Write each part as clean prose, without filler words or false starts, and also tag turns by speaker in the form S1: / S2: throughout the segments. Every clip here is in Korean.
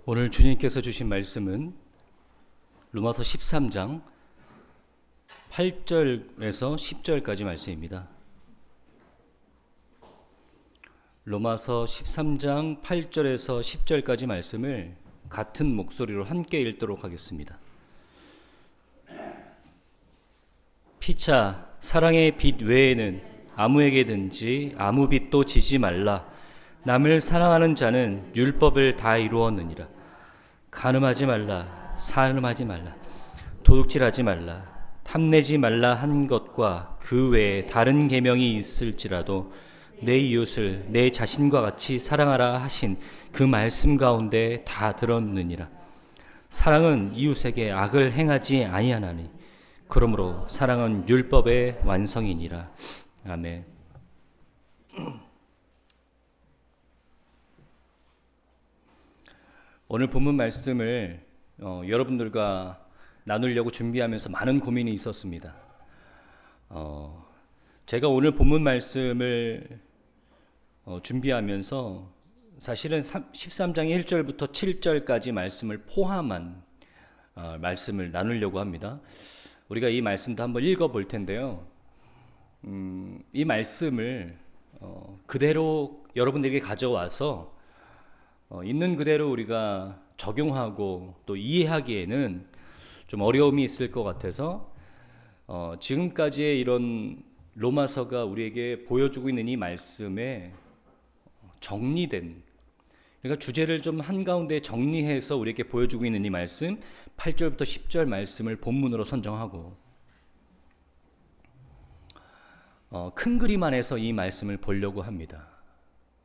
S1: 오늘 주님께서 주신 말씀은 로마서 13장 8절에서 10절까지 말씀입니다. 로마서 13장 8절에서 10절까지 말씀을 같은 목소리로 함께 읽도록 하겠습니다. 피차 사랑의 빛 외에는 아무에게든지 아무 빛도 지지 말라. 남을 사랑하는 자는 율법을 다 이루었느니라. 간음하지 말라, 살인하지 말라, 도둑질하지 말라, 탐내지 말라 한 것과 그 외에 다른 계명이 있을지라도 내 이웃을 내 자신과 같이 사랑하라 하신 그 말씀 가운데 다 들었느니라. 사랑은 이웃에게 악을 행하지 아니하나니 그러므로 사랑은 율법의 완성이니라. 아멘. 오늘 본문 말씀을 여러분들과 나누려고 준비하면서 많은 고민이 있었습니다. 제가 오늘 본문 말씀을 준비하면서 사실은 13장 1절부터 7절까지 말씀을 포함한 말씀을 나누려고 합니다. 우리가 이 말씀도 한번 읽어볼 텐데요. 이 말씀을 그대로 여러분들에게 가져와서 있는 그대로 우리가 적용하고 또 이해하기에는 좀 어려움이 있을 것 같아서 지금까지의 이런 로마서가 우리에게 보여주고 있는 이 말씀에 정리된, 그러니까 주제를 좀 한가운데 정리해서 우리에게 보여주고 있는 이 말씀 8절부터 10절 말씀을 본문으로 선정하고 큰 그림 안에서 이 말씀을 보려고 합니다.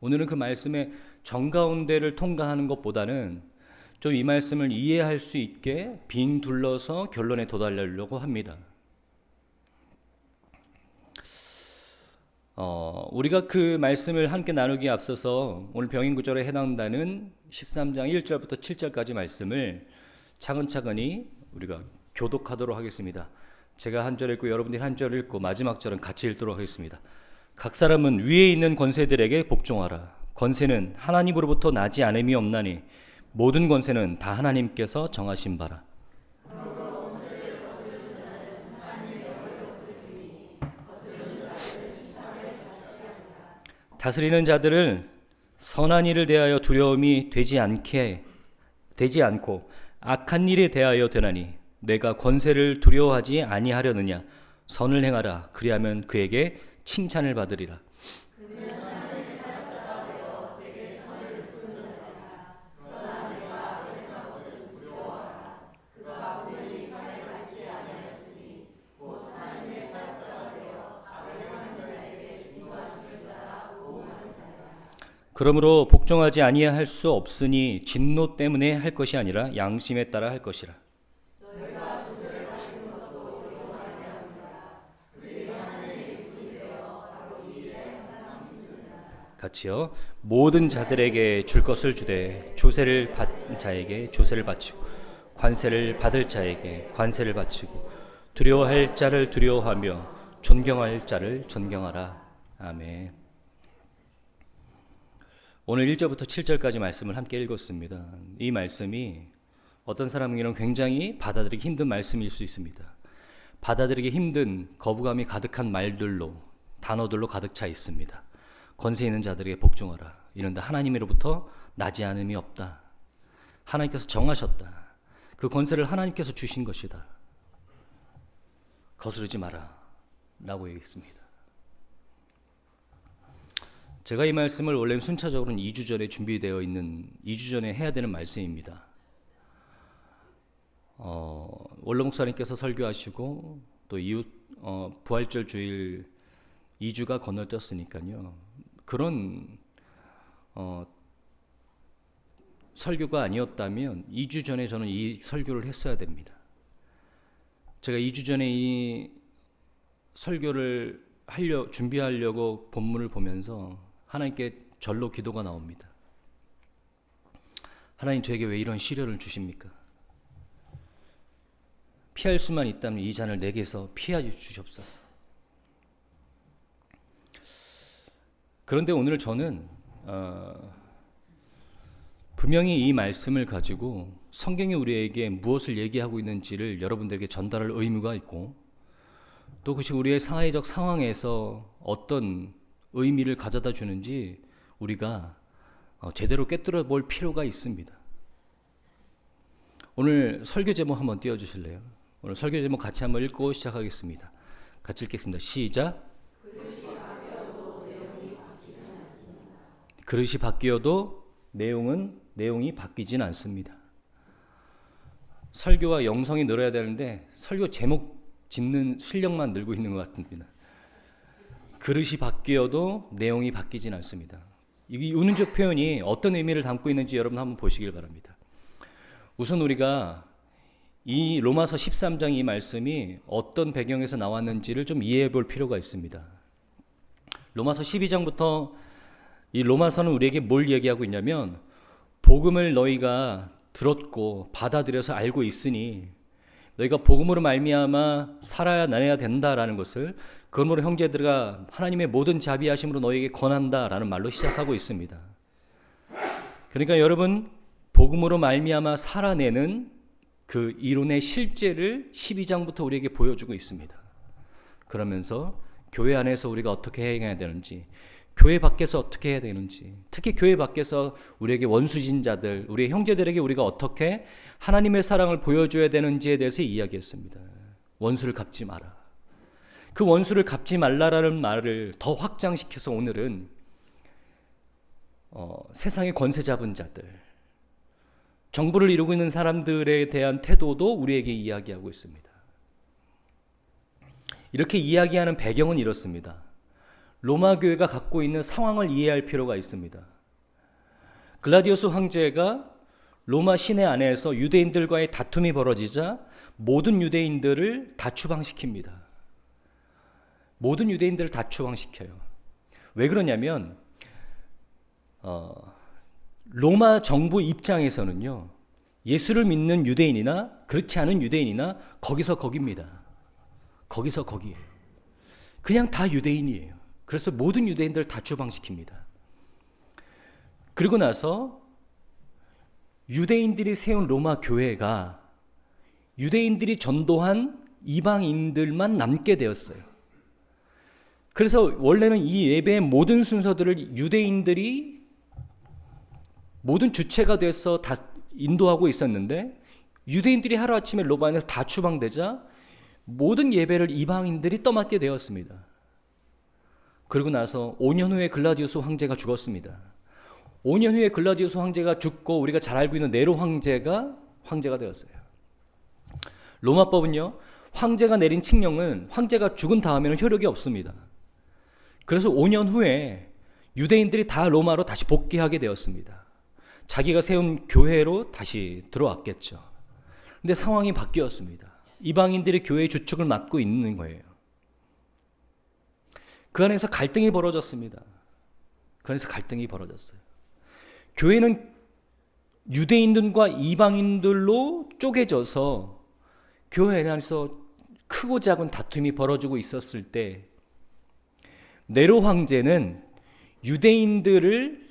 S1: 오늘은 그 말씀의 정가운데를 통과하는 것보다는 좀 이 말씀을 이해할 수 있게 빙 둘러서 결론에 도달하려고 합니다. 우리가 그 말씀을 함께 나누기에 앞서서 오늘 병인구절에 해당되는 13장 1절부터 7절까지 말씀을 차근차근히 우리가 교독하도록 하겠습니다. 제가 한 절 읽고 여러분들이 한 절 읽고 마지막 절은 같이 읽도록 하겠습니다. 각 사람은 위에 있는 권세들에게 복종하라. 권세는 하나님으로부터 나지 않음이 없나니 모든 권세는 다 하나님께서 정하신 바라. 다스리는 자들을 선한 일을 대하여 두려움이 되지 않고 악한 일에 대하여 되나니 내가 권세를 두려워하지 아니하려느냐. 선을 행하라. 그리하면 그에게 칭찬을 받으리라. 그러므로 복종하지 아니할 수 없으니 진노 때문에 할 것이 아니라 양심에 따라 할 것이라. 같이요. 모든 자들에게 줄 것을 주되 조세를 받은 자에게 조세를 바치고 관세를 받을 자에게 관세를 바치고 두려워할 자를 두려워하며 존경할 자를 존경하라. 아멘. 오늘 1절부터 7절까지 말씀을 함께 읽었습니다. 이 말씀이 어떤 사람에게는 굉장히 받아들이기 힘든 말씀일 수 있습니다. 받아들이기 힘든 거부감이 가득한 말들로, 단어들로 가득 차 있습니다. 권세 있는 자들에게 복종하라. 이는 다 하나님으로부터 나지 않음이 없다. 하나님께서 정하셨다. 그 권세를 하나님께서 주신 것이다. 거스르지 마라 라고 얘기했습니다. 제가 이 말씀을 원래는 순차적으로는 2주 전에 준비되어 있는 2주 전에 해야 되는 말씀입니다. 원로 목사님께서 설교하시고 또 이후 부활절 주일 2주가 건너뛰었으니까요. 그런 설교가 아니었다면 2주 전에 저는 이 설교를 했어야 됩니다. 제가 2주 전에 이 설교를 준비하려고 본문을 보면서 하나님께 절로 기도가 나옵니다. 하나님, 저에게 왜 이런 시련을 주십니까? 피할 수만 있다면 이 잔을 내게서 피하여 주시옵소서. 그런데 오늘 저는 분명히 이 말씀을 가지고 성경이 우리에게 무엇을 얘기하고 있는지를 여러분들에게 전달할 의무가 있고, 또 그것이 우리의 사회적 상황에서 어떤 의미를 가져다 주는지 우리가 제대로 꿰뚫어 볼 필요가 있습니다. 오늘 설교 제목 한번 띄워주실래요? 오늘 설교 제목 같이 한번 읽고 시작하겠습니다. 같이 읽겠습니다. 시작. 그릇이 바뀌어도 내용이 바뀌진 않습니다. 설교와 영성이 늘어야 되는데 설교 제목 짓는 실력만 늘고 있는 것 같습니다. 그릇이 바뀌어도 내용이 바뀌진 않습니다. 이 운운적 표현이 어떤 의미를 담고 있는지 여러분 한번 보시길 바랍니다. 우선 우리가 이 로마서 13장 이 말씀이 어떤 배경에서 나왔는지를 좀 이해해 볼 필요가 있습니다. 로마서 12장부터 이 로마서는 우리에게 뭘 얘기하고 있냐면, 복음을 너희가 들었고 받아들여서 알고 있으니 너희가 복음으로 말미암아 살아야 나눠야 된다라는 것을, 그러므로 형제들아 하나님의 모든 자비하심으로 너희에게 권한다라는 말로 시작하고 있습니다. 그러니까 여러분, 복음으로 말미암아 살아내는 그 이론의 실제를 12장부터 우리에게 보여주고 있습니다. 그러면서 교회 안에서 우리가 어떻게 행해야 되는지, 교회 밖에서 어떻게 해야 되는지, 특히 교회 밖에서 우리에게 원수진 자들, 우리의 형제들에게 우리가 어떻게 하나님의 사랑을 보여줘야 되는지에 대해서 이야기했습니다. 원수를 갚지 마라. 그 원수를 갚지 말라라는 말을 더 확장시켜서 오늘은 세상의 권세 잡은 자들, 정부를 이루고 있는 사람들에 대한 태도도 우리에게 이야기하고 있습니다. 이렇게 이야기하는 배경은 이렇습니다. 로마 교회가 갖고 있는 상황을 이해할 필요가 있습니다. 글라디우스 황제가 로마 시내 안에서 유대인들과의 다툼이 벌어지자 모든 유대인들을 다 추방시킵니다. 모든 유대인들을 다 추방시켜요. 왜 그러냐면 로마 정부 입장에서는요, 예수를 믿는 유대인이나 그렇지 않은 유대인이나 거기서 거기입니다. 거기서 거기에요. 그냥 다 유대인이에요. 그래서 모든 유대인들을 다 추방시킵니다. 그리고 나서 유대인들이 세운 로마 교회가 유대인들이 전도한 이방인들만 남게 되었어요. 그래서 원래는 이 예배의 모든 순서들을 유대인들이 모든 주체가 돼서 다 인도하고 있었는데, 유대인들이 하루아침에 로마에서 다 추방되자 모든 예배를 이방인들이 떠맡게 되었습니다. 그리고 나서 5년 후에 글라디우스 황제가 죽었습니다. 5년 후에 글라디우스 황제가 죽고 우리가 잘 알고 있는 네로 황제가 되었어요. 로마법은요, 황제가 내린 칙령은 황제가 죽은 다음에는 효력이 없습니다. 그래서 5년 후에 유대인들이 다 로마로 다시 복귀하게 되었습니다. 자기가 세운 교회로 다시 들어왔겠죠. 근데 상황이 바뀌었습니다. 이방인들이 교회의 주축을 맡고 있는 거예요. 그 안에서 갈등이 벌어졌습니다. 그 안에서 갈등이 벌어졌어요. 교회는 유대인들과 이방인들로 쪼개져서 교회 안에서 크고 작은 다툼이 벌어지고 있었을 때, 네로 황제는 유대인들을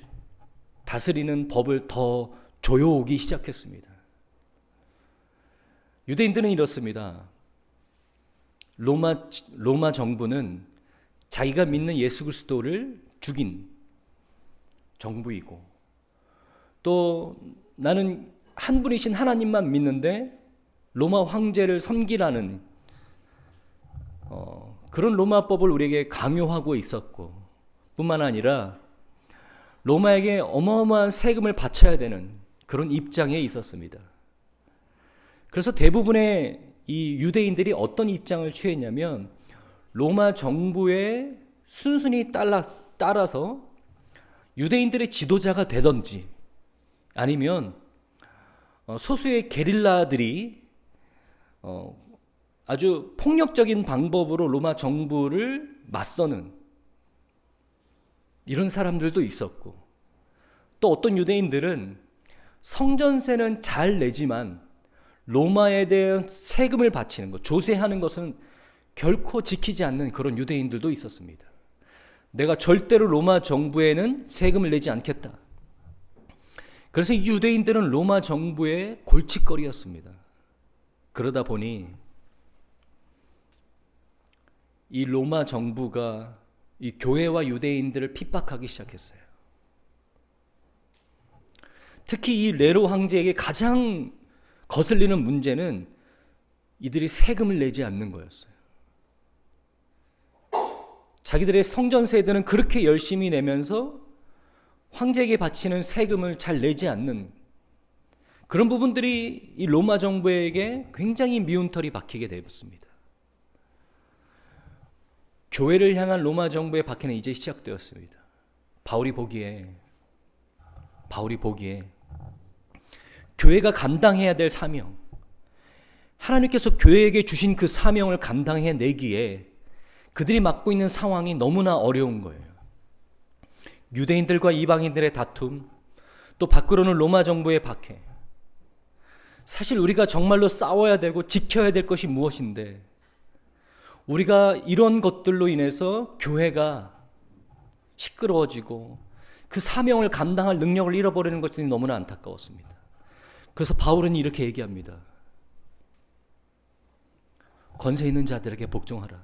S1: 다스리는 법을 더 조여오기 시작했습니다. 유대인들은 이렇습니다. 로마 정부는 자기가 믿는 예수 그리스도를 죽인 정부이고, 또 나는 한 분이신 하나님만 믿는데 로마 황제를 섬기라는 그런 로마법을 우리에게 강요하고 있었고, 뿐만 아니라 로마에게 어마어마한 세금을 바쳐야 되는 그런 입장에 있었습니다. 그래서 대부분의 이 유대인들이 어떤 입장을 취했냐면, 로마 정부에 순순히 따라서 유대인들의 지도자가 되든지, 아니면 소수의 게릴라들이 아주 폭력적인 방법으로 로마 정부를 맞서는 이런 사람들도 있었고, 또 어떤 유대인들은 성전세는 잘 내지만 로마에 대한 세금을 바치는 것, 조세하는 것은 결코 지키지 않는 그런 유대인들도 있었습니다. 내가 절대로 로마 정부에는 세금을 내지 않겠다. 그래서 이 유대인들은 로마 정부의 골칫거리였습니다. 그러다 보니 이 로마 정부가 이 교회와 유대인들을 핍박하기 시작했어요. 특히 이 네로 황제에게 가장 거슬리는 문제는 이들이 세금을 내지 않는 거였어요. 자기들의 성전 세대는 그렇게 열심히 내면서 황제에게 바치는 세금을 잘 내지 않는 그런 부분들이 이 로마 정부에게 굉장히 미운털이 박히게 되었습니다. 교회를 향한 로마 정부의 박해는 이제 시작되었습니다. 바울이 보기에 교회가 감당해야 될 사명, 하나님께서 교회에게 주신 그 사명을 감당해내기에 그들이 맡고 있는 상황이 너무나 어려운 거예요. 유대인들과 이방인들의 다툼, 또 밖으로는 로마 정부의 박해. 사실 우리가 정말로 싸워야 되고 지켜야 될 것이 무엇인데, 우리가 이런 것들로 인해서 교회가 시끄러워지고 그 사명을 감당할 능력을 잃어버리는 것이 너무나 안타까웠습니다. 그래서 바울은 이렇게 얘기합니다. 권세 있는 자들에게 복종하라.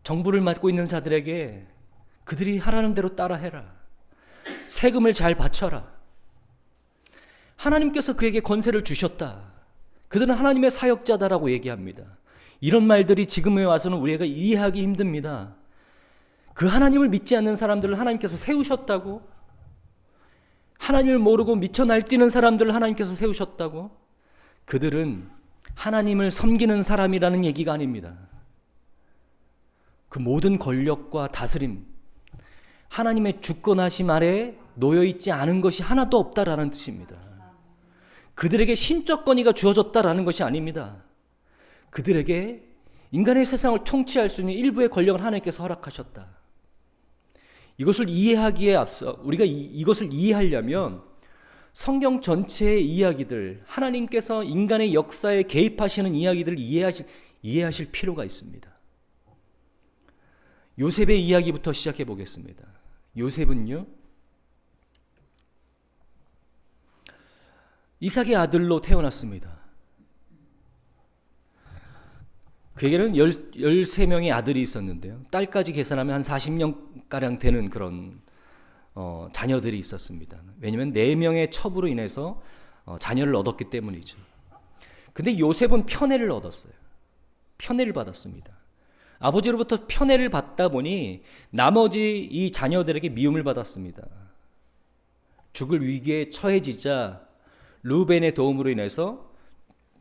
S1: 정부를 맡고 있는 자들에게 그들이 하라는 대로 따라해라. 세금을 잘 바쳐라. 하나님께서 그에게 권세를 주셨다. 그들은 하나님의 사역자다라고 얘기합니다. 이런 말들이 지금에 와서는 우리가 이해하기 힘듭니다. 그 하나님을 믿지 않는 사람들을 하나님께서 세우셨다고? 하나님을 모르고 미쳐 날뛰는 사람들을 하나님께서 세우셨다고? 그들은 하나님을 섬기는 사람이라는 얘기가 아닙니다. 그 모든 권력과 다스림, 하나님의 주권하심 아래 놓여있지 않은 것이 하나도 없다라는 뜻입니다. 그들에게 신적 권위가 주어졌다라는 것이 아닙니다. 그들에게 인간의 세상을 통치할 수 있는 일부의 권력을 하나님께서 허락하셨다. 이것을 이해하기에 앞서 우리가 이것을 이해하려면 성경 전체의 이야기들, 하나님께서 인간의 역사에 개입하시는 이야기들을 이해하실 필요가 있습니다. 요셉의 이야기부터 시작해 보겠습니다. 요셉은요, 이삭의 아들로 태어났습니다. 그에게는 13명의 아들이 있었는데요. 딸까지 계산하면 한 40명가량 되는 그런 자녀들이 있었습니다. 왜냐하면 4명의 첩으로 인해서 자녀를 얻었기 때문이죠. 근데 요셉은 편애를 얻었어요. 편애를 받았습니다. 아버지로부터 편애를 받다 보니 나머지 이 자녀들에게 미움을 받았습니다. 죽을 위기에 처해지자 르우벤의 도움으로 인해서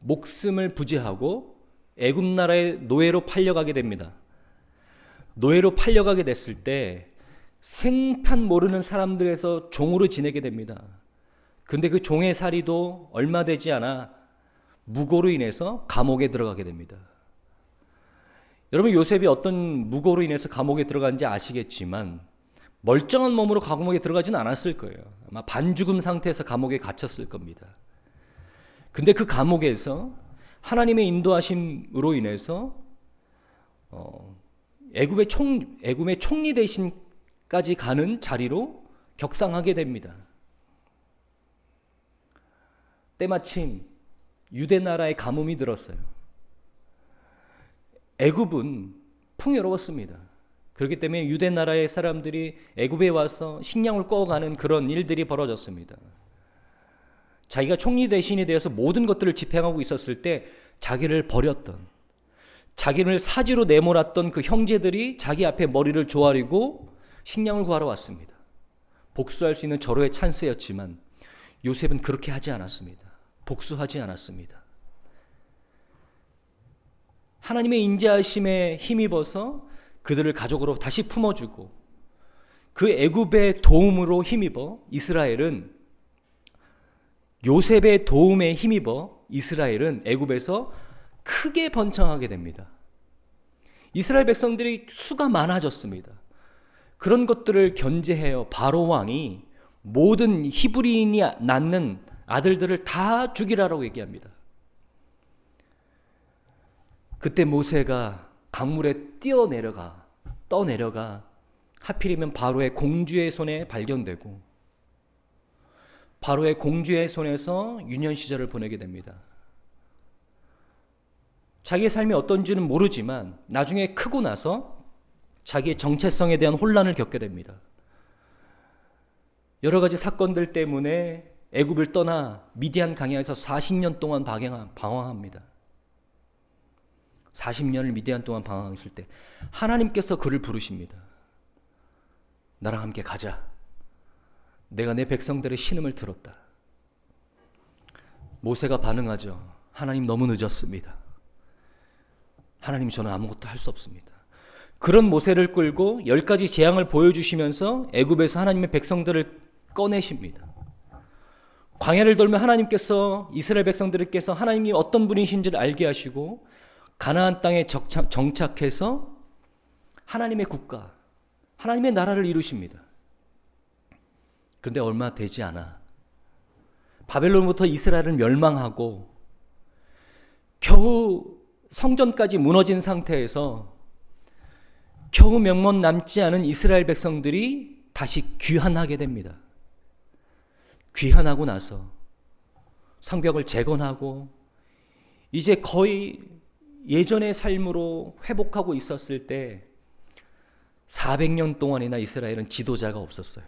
S1: 목숨을 부지하고 애굽 나라의 노예로 팔려가게 됩니다. 노예로 팔려가게 됐을 때 생판 모르는 사람들에서 종으로 지내게 됩니다. 근데 그 종의 살이도 얼마 되지 않아 무고로 인해서 감옥에 들어가게 됩니다. 여러분, 요셉이 어떤 무고로 인해서 감옥에 들어간지 아시겠지만 멀쩡한 몸으로 감옥에 들어가지는 않았을 거예요. 아마 반죽음 상태에서 감옥에 갇혔을 겁니다. 근데 그 감옥에서 하나님의 인도하심으로 인해서 애굽의 총리 대신까지 가는 자리로 격상하게 됩니다. 때마침 유대 나라의 가뭄이 들었어요. 애굽은 풍요로웠습니다. 그렇기 때문에 유대 나라의 사람들이 애굽에 와서 식량을 꿔가는 그런 일들이 벌어졌습니다. 자기가 총리 대신이 되어서 모든 것들을 집행하고 있었을 때 자기를 버렸던, 자기를 사지로 내몰았던 그 형제들이 자기 앞에 머리를 조아리고 식량을 구하러 왔습니다. 복수할 수 있는 절호의 찬스였지만 요셉은 그렇게 하지 않았습니다. 복수하지 않았습니다. 하나님의 인자하심에 힘입어서 그들을 가족으로 다시 품어주고 그 애굽의 도움으로 힘입어 요셉의 도움에 힘입어 이스라엘은 애굽에서 크게 번창하게 됩니다. 이스라엘 백성들이 수가 많아졌습니다. 그런 것들을 견제하여 바로 왕이 모든 히브리인이 낳는 아들들을 다 죽이라라고 얘기합니다. 그때 모세가 강물에 떠내려가 하필이면 바로의 공주의 손에 발견되고 바로의 공주의 손에서 유년 시절을 보내게 됩니다. 자기의 삶이 어떤지는 모르지만 나중에 크고 나서 자기의 정체성에 대한 혼란을 겪게 됩니다. 여러 가지 사건들 때문에 애굽을 떠나 미디안 강야에서 40년 동안 방황합니다. 40년을 미디안 동안 방황했을 때 하나님께서 그를 부르십니다. 나랑 함께 가자. 내가 내 백성들의 신음을 들었다. 모세가 반응하죠. 하나님, 너무 늦었습니다. 하나님, 저는 아무것도 할 수 없습니다. 그런 모세를 끌고 10가지 재앙을 보여주시면서 애굽에서 하나님의 백성들을 꺼내십니다. 광야를 돌며 하나님께서 이스라엘 백성들께서 하나님이 어떤 분이신지를 알게 하시고 가나안 땅에 정착해서 하나님의 국가, 하나님의 나라를 이루십니다. 그런데 얼마 되지 않아 바벨론부터 이스라엘을 멸망하고 겨우 성전까지 무너진 상태에서 겨우 몇몇 남지 않은 이스라엘 백성들이 다시 귀환하게 됩니다. 귀환하고 나서 성벽을 재건하고 이제 거의 예전의 삶으로 회복하고 있었을 때 400년 동안이나 이스라엘은 지도자가 없었어요.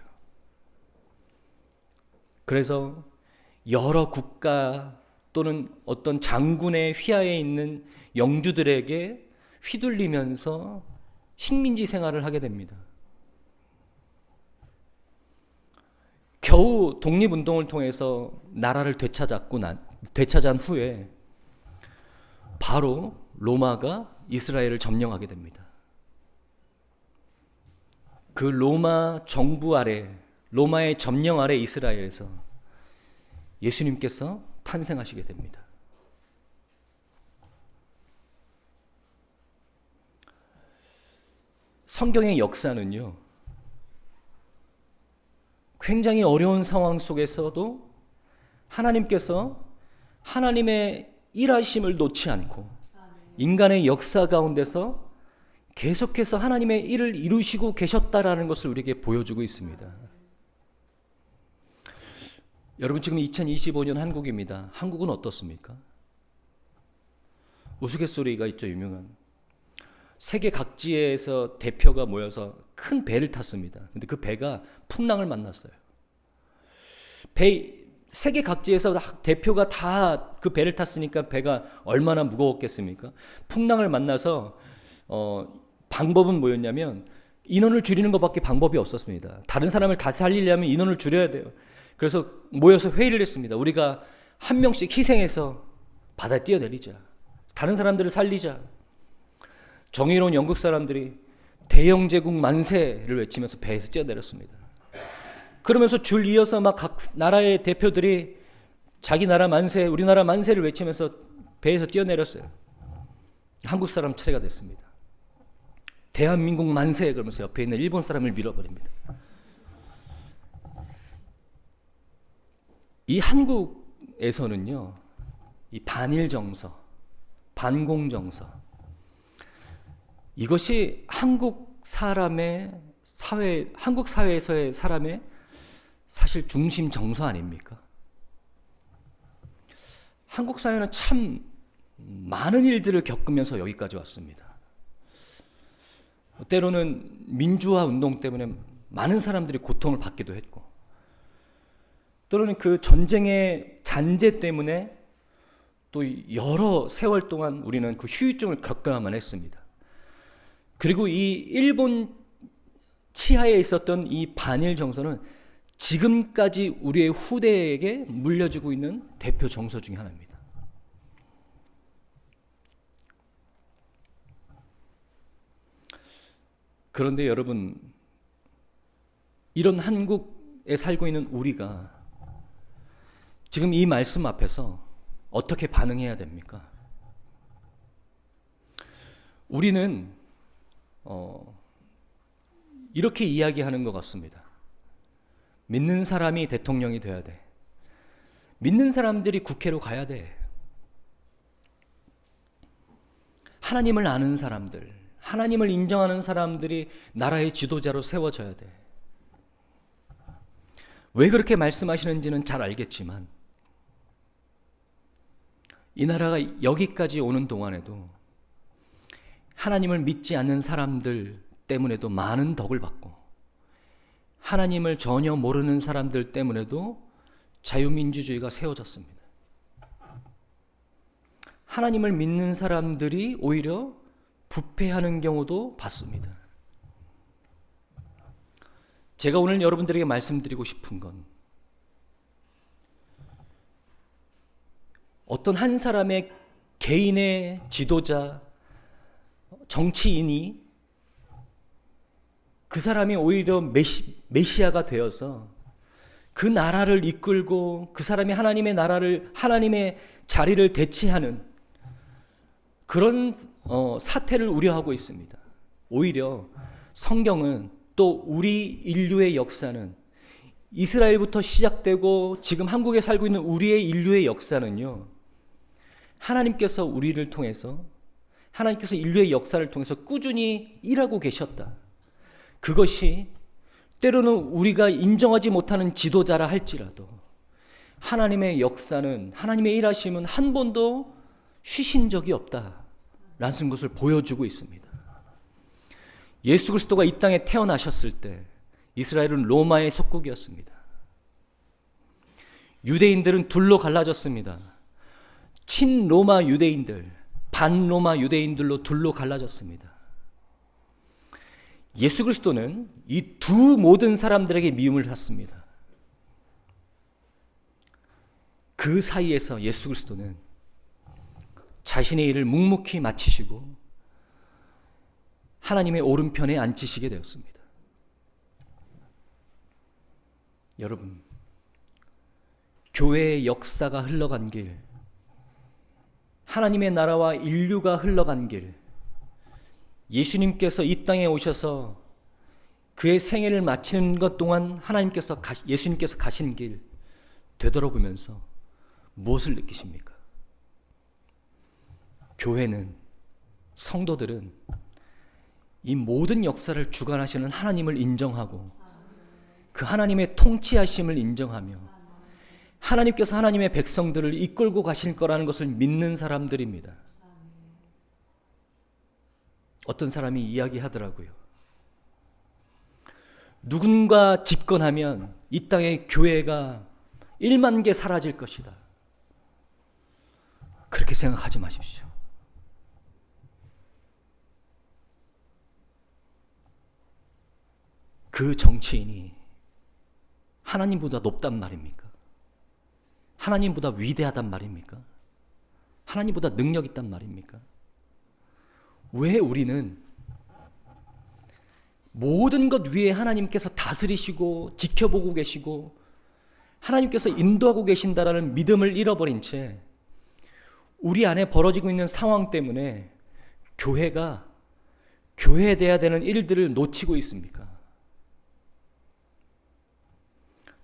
S1: 그래서 여러 국가 또는 어떤 장군의 휘하에 있는 영주들에게 휘둘리면서 식민지 생활을 하게 됩니다. 겨우 독립운동을 통해서 나라를 되찾은 후에 바로 로마가 이스라엘을 점령하게 됩니다. 그 로마 정부 아래, 로마의 점령 아래 이스라엘에서 예수님께서 탄생하시게 됩니다. 성경의 역사는요, 굉장히 어려운 상황 속에서도 하나님께서 하나님의 일하심을 놓지 않고 인간의 역사 가운데서 계속해서 하나님의 일을 이루시고 계셨다라는 것을 우리에게 보여주고 있습니다. 여러분, 지금 2025년 한국입니다. 한국은 어떻습니까? 우스갯소리가 있죠, 유명한. 세계 각지에서 대표가 모여서 큰 배를 탔습니다. 근데 그 배가 풍랑을 만났어요. 세계 각지에서 대표가 다 그 배를 탔으니까 배가 얼마나 무거웠겠습니까? 풍랑을 만나서 방법은 뭐였냐면 인원을 줄이는 것밖에 방법이 없었습니다. 다른 사람을 다 살리려면 인원을 줄여야 돼요. 그래서 모여서 회의를 했습니다. 우리가 한 명씩 희생해서 바다에 뛰어내리자. 다른 사람들을 살리자. 정의로운 영국 사람들이 대영제국 만세를 외치면서 배에서 뛰어내렸습니다. 그러면서 줄 이어서 막 각 나라의 대표들이 자기 나라 만세, 우리나라 만세를 외치면서 배에서 뛰어내렸어요. 한국 사람 차례가 됐습니다. 대한민국 만세 그러면서 옆에 있는 일본 사람을 밀어버립니다. 이 한국에서는요, 이 반일 정서, 반공 정서, 이것이 한국 사회에서의 사람의 사실 중심 정서 아닙니까? 한국 사회는 참 많은 일들을 겪으면서 여기까지 왔습니다. 때로는 민주화 운동 때문에 많은 사람들이 고통을 받기도 했고, 또는 그 전쟁의 잔재 때문에 또 여러 세월 동안 우리는 그 후유증을 겪어야만 했습니다. 그리고 이 일본 치하에 있었던 이 반일 정서는 지금까지 우리의 후대에게 물려지고 있는 대표 정서 중에 하나입니다. 그런데 여러분, 이런 한국에 살고 있는 우리가 지금 이 말씀 앞에서 어떻게 반응해야 됩니까? 우리는 이렇게 이야기하는 것 같습니다. 믿는 사람이 대통령이 돼야 돼. 믿는 사람들이 국회로 가야 돼. 하나님을 아는 사람들, 하나님을 인정하는 사람들이 나라의 지도자로 세워져야 돼. 왜 그렇게 말씀하시는지는 잘 알겠지만 이 나라가 여기까지 오는 동안에도 하나님을 믿지 않는 사람들 때문에도 많은 덕을 받고 하나님을 전혀 모르는 사람들 때문에도 자유민주주의가 세워졌습니다. 하나님을 믿는 사람들이 오히려 부패하는 경우도 봤습니다. 제가 오늘 여러분들에게 말씀드리고 싶은 건 어떤 한 사람의 개인의 지도자, 정치인이 그 사람이 오히려 메시아가 되어서 그 나라를 이끌고 그 사람이 하나님의 나라를, 하나님의 자리를 대체하는 그런 사태를 우려하고 있습니다. 오히려 성경은 또 우리 인류의 역사는 이스라엘부터 시작되고 지금 한국에 살고 있는 우리의 인류의 역사는요, 하나님께서 우리를 통해서, 하나님께서 인류의 역사를 통해서 꾸준히 일하고 계셨다. 그것이 때로는 우리가 인정하지 못하는 지도자라 할지라도 하나님의 역사는, 하나님의 일하심은 한 번도 쉬신 적이 없다라는 것을 보여주고 있습니다. 예수 그리스도가 이 땅에 태어나셨을 때 이스라엘은 로마의 속국이었습니다. 유대인들은 둘로 갈라졌습니다. 친로마 유대인들, 반로마 유대인들로 둘로 갈라졌습니다. 예수 그리스도는 이 두 모든 사람들에게 미움을 샀습니다. 그 사이에서 예수 그리스도는 자신의 일을 묵묵히 마치시고 하나님의 오른편에 앉히시게 되었습니다. 여러분, 교회의 역사가 흘러간 길, 하나님의 나라와 인류가 흘러간 길, 예수님께서 이 땅에 오셔서 그의 생애를 마치는 것 동안 예수님께서 가신 길 되돌아보면서 무엇을 느끼십니까? 교회는, 성도들은 이 모든 역사를 주관하시는 하나님을 인정하고 그 하나님의 통치하심을 인정하며 하나님께서 하나님의 백성들을 이끌고 가실 거라는 것을 믿는 사람들입니다. 어떤 사람이 이야기하더라고요. 누군가 집권하면 이 땅의 교회가 1만 개 사라질 것이다. 그렇게 생각하지 마십시오. 그 정치인이 하나님보다 높단 말입니까? 하나님보다 위대하단 말입니까? 하나님보다 능력 있단 말입니까? 왜 우리는 모든 것 위에 하나님께서 다스리시고 지켜보고 계시고 하나님께서 인도하고 계신다라는 믿음을 잃어버린 채 우리 안에 벌어지고 있는 상황 때문에 교회가 교회돼야 되는 일들을 놓치고 있습니까?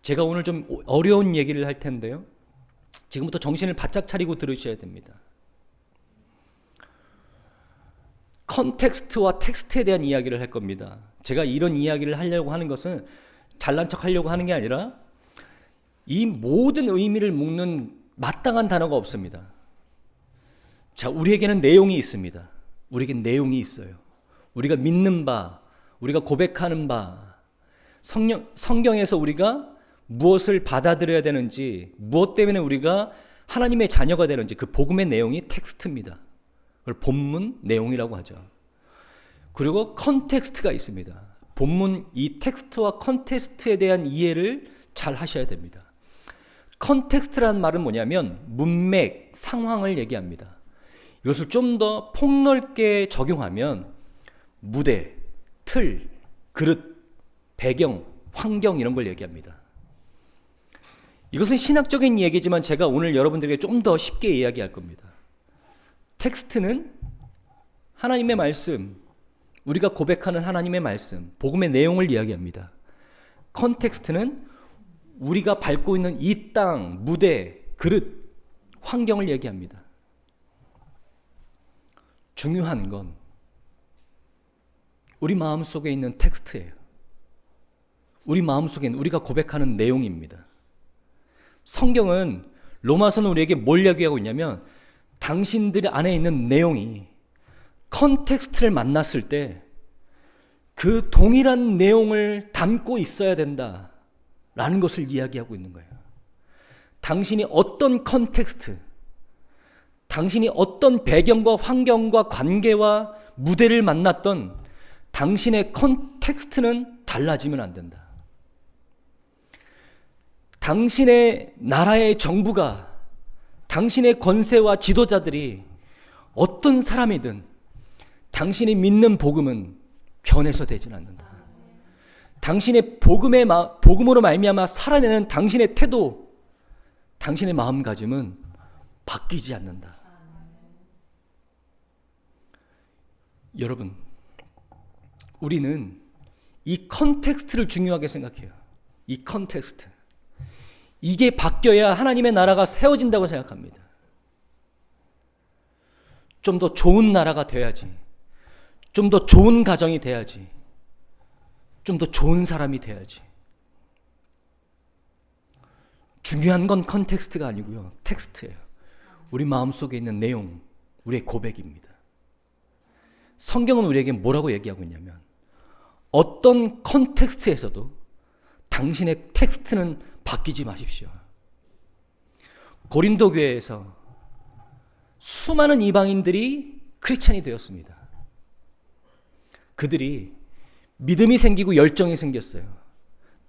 S1: 제가 오늘 좀 어려운 얘기를 할 텐데요. 지금부터 정신을 바짝 차리고 들으셔야 됩니다. 컨텍스트와 텍스트에 대한 이야기를 할 겁니다. 제가 이런 이야기를 하려고 하는 것은 잘난 척 하려고 하는 게 아니라 이 모든 의미를 묶는 마땅한 단어가 없습니다. 자, 우리에게는 내용이 있습니다. 우리에겐 내용이 있어요. 우리가 믿는 바, 우리가 고백하는 바, 성경에서 우리가 무엇을 받아들여야 되는지, 무엇 때문에 우리가 하나님의 자녀가 되는지 그 복음의 내용이 텍스트입니다. 그걸 본문 내용이라고 하죠. 그리고 컨텍스트가 있습니다. 본문 이 텍스트와 컨텍스트에 대한 이해를 잘 하셔야 됩니다. 컨텍스트라는 말은 뭐냐면 문맥, 상황을 얘기합니다. 이것을 좀 더 폭넓게 적용하면 무대, 틀, 그릇, 배경, 환경 이런 걸 얘기합니다. 이것은 신학적인 얘기지만 제가 오늘 여러분들에게 좀 더 쉽게 이야기할 겁니다. 텍스트는 하나님의 말씀, 우리가 고백하는 하나님의 말씀, 복음의 내용을 이야기합니다. 컨텍스트는 우리가 밟고 있는 이 땅, 무대, 그릇, 환경을 얘기합니다. 중요한 건 우리 마음속에 있는 텍스트예요. 우리 마음속엔 우리가 고백하는 내용입니다. 성경은 로마서는 우리에게 뭘 이야기하고 있냐면 당신들 안에 있는 내용이 컨텍스트를 만났을 때 그 동일한 내용을 담고 있어야 된다라는 것을 이야기하고 있는 거예요. 당신이 어떤 컨텍스트, 당신이 어떤 배경과 환경과 관계와 무대를 만났던 당신의 컨텍스트는 달라지면 안 된다. 당신의 나라의 정부가, 당신의 권세와 지도자들이 어떤 사람이든 당신이 믿는 복음은 변해서 되지는 않는다. 당신의 복음으로 말미암아 살아내는 당신의 태도, 당신의 마음가짐은 바뀌지 않는다. 여러분, 우리는 이 컨텍스트를 중요하게 생각해요. 이 컨텍스트. 이게 바뀌어야 하나님의 나라가 세워진다고 생각합니다. 좀 더 좋은 나라가 돼야지. 좀 더 좋은 가정이 돼야지. 좀 더 좋은 사람이 돼야지. 중요한 건 컨텍스트가 아니고요. 텍스트예요. 우리 마음속에 있는 내용, 우리의 고백입니다. 성경은 우리에게 뭐라고 얘기하고 있냐면 어떤 컨텍스트에서도 당신의 텍스트는 바뀌지 마십시오. 고린도 교회에서 수많은 이방인들이 크리스찬이 되었습니다. 그들이 믿음이 생기고 열정이 생겼어요.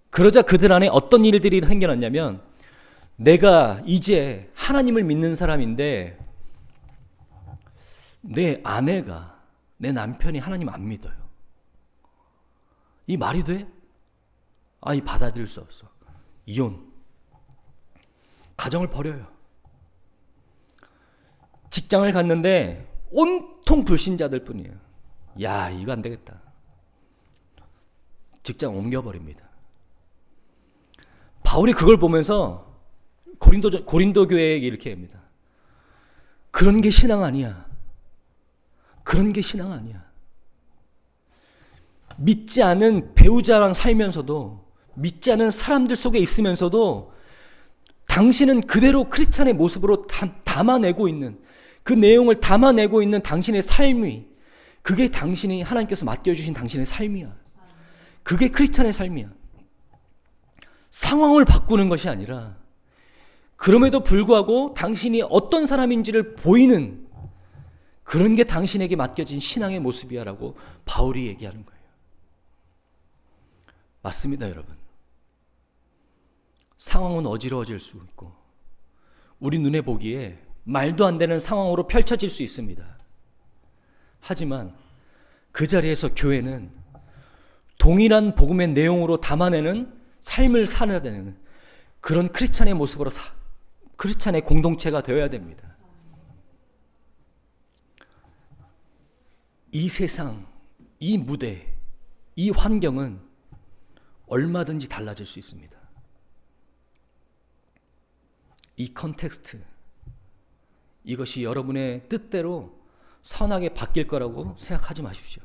S1: 그러자 그들 안에 어떤 일들이 생겨났냐면 내가 이제 하나님을 믿는 사람인데 내 아내가, 내 남편이 하나님 안 믿어요. 이 말이 돼? 이 받아들일 수 없어. 이혼. 가정을 버려요. 직장을 갔는데 온통 불신자들 뿐이에요. 야, 이거 안 되겠다. 직장 옮겨버립니다. 바울이 그걸 보면서 고린도 교회에게 이렇게 합니다. 그런 게 신앙 아니야. 그런 게 신앙 아니야. 믿지 않은 배우자랑 살면서도, 믿지 않은 사람들 속에 있으면서도 당신은 그대로 크리스찬의 모습으로 담아내고 있는, 그 내용을 담아내고 있는 당신의 삶이, 그게 당신이 하나님께서 맡겨주신 당신의 삶이야. 그게 크리스찬의 삶이야. 상황을 바꾸는 것이 아니라 그럼에도 불구하고 당신이 어떤 사람인지를 보이는 그런 게 당신에게 맡겨진 신앙의 모습이야 라고 바울이 얘기하는 거예요. 맞습니다, 여러분. 상황은 어지러워질 수 있고 우리 눈에 보기에 말도 안 되는 상황으로 펼쳐질 수 있습니다. 하지만 그 자리에서 교회는 동일한 복음의 내용으로 담아내는 삶을 살아야 되는 그런 크리스찬의 모습으로 크리스찬의 공동체가 되어야 됩니다. 이 세상, 이 무대, 이 환경은 얼마든지 달라질 수 있습니다. 이 컨텍스트, 이것이 여러분의 뜻대로 선하게 바뀔 거라고 생각하지 마십시오.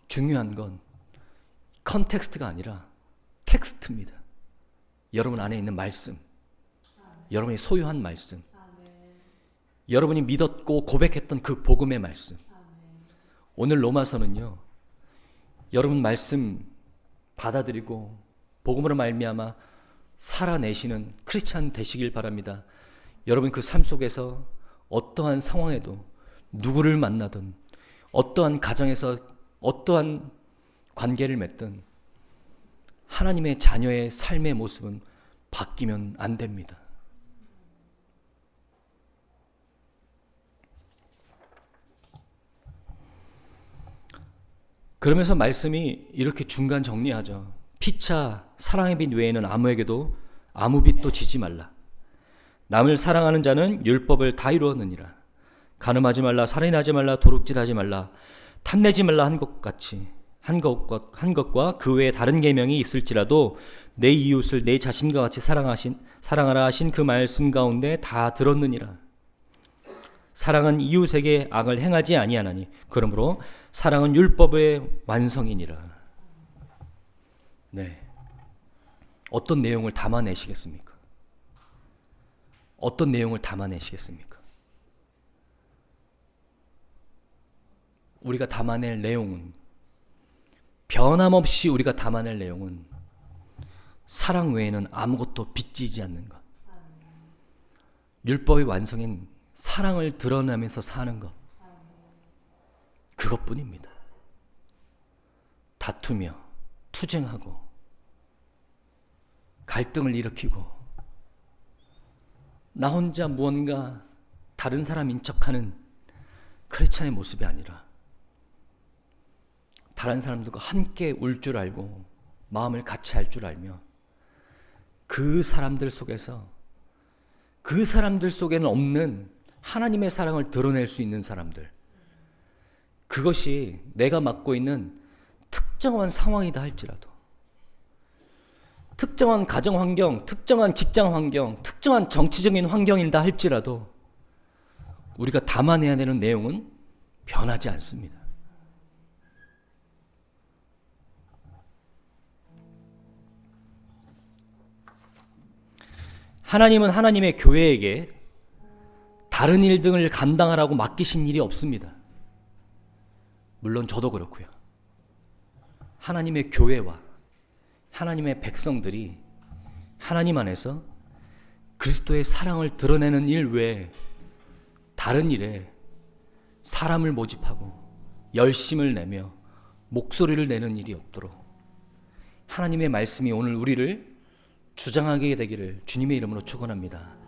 S1: 중요한 건 컨텍스트가 아니라 텍스트입니다. 여러분 안에 있는 말씀, 여러분이 소유한 말씀, 여러분이 믿었고 고백했던 그 복음의 말씀. 오늘 로마서는요, 여러분 말씀 받아들이고 복음으로 말미암아 살아내시는 크리스찬 되시길 바랍니다. 여러분 그 삶 속에서 어떠한 상황에도 누구를 만나든 어떠한 가정에서 어떠한 관계를 맺든 하나님의 자녀의 삶의 모습은 바뀌면 안 됩니다. 그러면서 말씀이 이렇게 중간 정리하죠. 피차 사랑의 빛 외에는 아무에게도 아무 빛도 지지 말라. 남을 사랑하는 자는 율법을 다 이루었느니라. 간음하지 말라, 살인하지 말라, 도둑질하지 말라, 탐내지 말라 한 것과 그 외에 다른 계명이 있을지라도 내 이웃을 내 자신과 같이 사랑하라 하신 그 말씀 가운데 다 들었느니라. 사랑은 이웃에게 악을 행하지 아니하나니 그러므로 사랑은 율법의 완성이니라. 네. 어떤 내용을 담아내시겠습니까? 어떤 내용을 담아내시겠습니까? 우리가 담아낼 내용은, 변함없이 우리가 담아낼 내용은 사랑 외에는 아무것도 빚지지 않는 것. 율법의 완성인 사랑을 드러내면서 사는 것. 그것뿐입니다. 다투며 투쟁하고 갈등을 일으키고 나 혼자 무언가 다른 사람인 척하는 크리스찬의 모습이 아니라 다른 사람들과 함께 울 줄 알고 마음을 같이 할 줄 알며 그 사람들 속에는 없는 하나님의 사랑을 드러낼 수 있는 사람들, 그것이 내가 맡고 있는 특정한 상황이다 할지라도, 특정한 가정 환경, 특정한 직장 환경, 특정한 정치적인 환경이다 할지라도 우리가 담아내야 되는 내용은 변하지 않습니다. 하나님은 하나님의 교회에게 다른 일 등을 감당하라고 맡기신 일이 없습니다. 물론 저도 그렇고요. 하나님의 교회와 하나님의 백성들이 하나님 안에서 그리스도의 사랑을 드러내는 일 외에 다른 일에 사람을 모집하고 열심을 내며 목소리를 내는 일이 없도록 하나님의 말씀이 오늘 우리를 주장하게 되기를 주님의 이름으로 축원합니다.